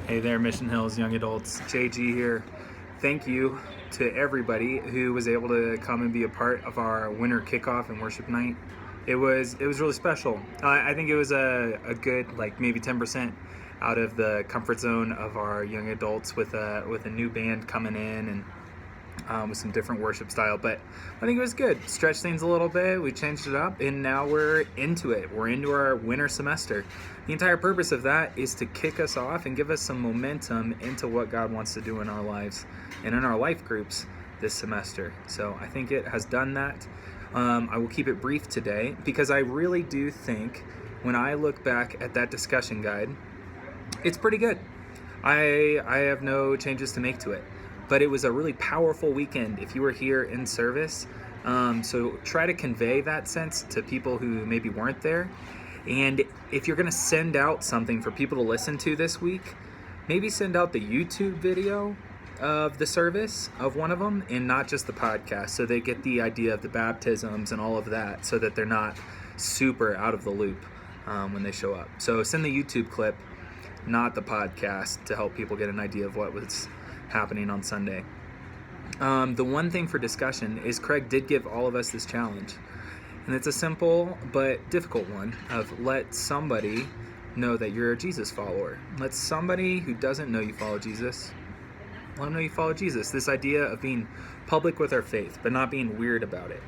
Hey there, Mission Hills Young Adults. JG here. Thank you to everybody who was able to come and be a part of our winter kickoff and worship night. It was really special. I think it was a good, like, maybe 10% out of the comfort zone of our young adults with a new band coming in and with some different worship style, but I think it was good. Stretched things a little bit, we changed it up, and now we're into it. We're into our winter semester. The entire purpose of that is to kick us off and give us some momentum into what God wants to do in our lives and in our life groups this semester. So I think it has done that. I will keep it brief today because I really do think when I look back at that discussion guide, it's pretty good. I have no changes to make to it. But it was a really powerful weekend if you were here in service. So try to convey that sense to people who maybe weren't there. And if you're going to send out something for people to listen to this week, maybe send out the YouTube video of the service of one of them and not just the podcast, so they get the idea of the baptisms and all of that, so that they're not super out of the loop when they show up. So send the YouTube clip, not the podcast, to help people get an idea of what was happening on Sunday. The one thing for discussion is Craig did give all of us this challenge, and it's a simple but difficult one of let somebody know that you're a Jesus follower. Let somebody who doesn't know you follow Jesus, let them know you follow Jesus. This idea of being public with our faith but not being weird about it.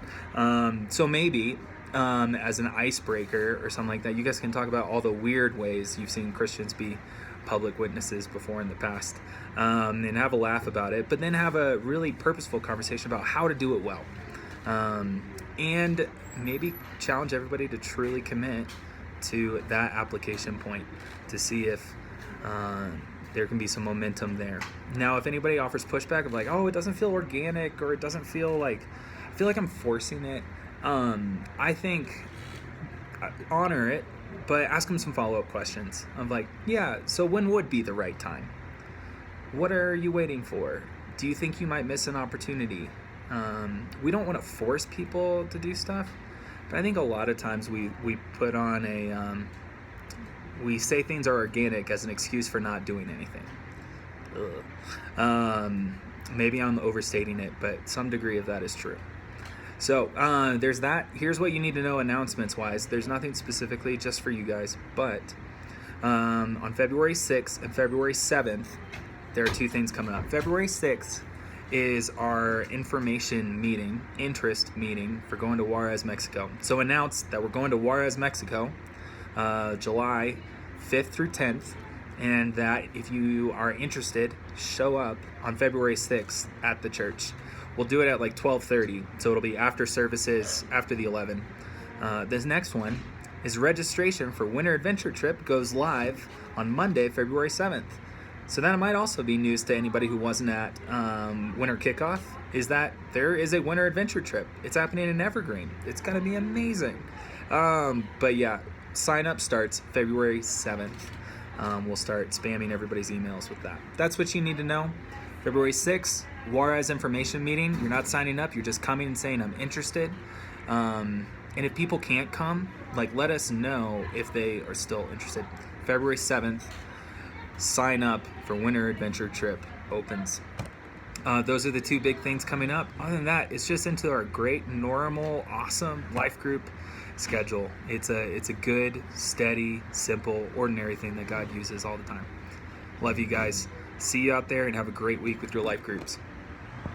So maybe as an icebreaker or something like that, you guys can talk about all the weird ways you've seen Christians be public witnesses before in the past, and have a laugh about it, but then have a really purposeful conversation about how to do it well, and maybe challenge everybody to truly commit to that application point to see if there can be some momentum there. Now, if anybody offers pushback of like, oh, it doesn't feel organic, or it doesn't feel like, I feel like I'm forcing it, I think honor it, but ask them some follow-up questions of like, yeah, so when would be the right time? What are you waiting for? Do you think you might miss an opportunity? We don't want to force people to do stuff, but I think a lot of times we put on we say things are organic as an excuse for not doing anything. Maybe I'm overstating it, but some degree of that is true. So there's that. Here's what you need to know announcements-wise. There's nothing specifically just for you guys, but on February 6th and February 7th, there are two things coming up. February 6th is our information meeting, interest meeting for going to Juarez, Mexico. So announce that we're going to Juarez, Mexico, July 5th through 10th, and that if you are interested, show up on February 6th at the church. We'll do it at like 12:30, so it'll be after services, after the 11. This next one is registration for Winter Adventure Trip goes live on Monday, February 7th. So that might also be news to anybody who wasn't at Winter Kickoff, is that there is a Winter Adventure Trip. It's happening in Evergreen. It's going to be amazing. But yeah, sign up starts February 7th. We'll start spamming everybody's emails with that. That's what you need to know. February 6th, Juarez information meeting. You're not signing up, you're just coming and saying I'm interested. And if people can't come, like, let us know if they are still interested. February 7th, sign up for Winter Adventure Trip opens. Those are the two big things coming up. Other than that, it's just into our great, normal, awesome life group schedule. It's a good, steady, simple, ordinary thing that God uses all the time. Love you guys. See you out there and have a great week with your life groups.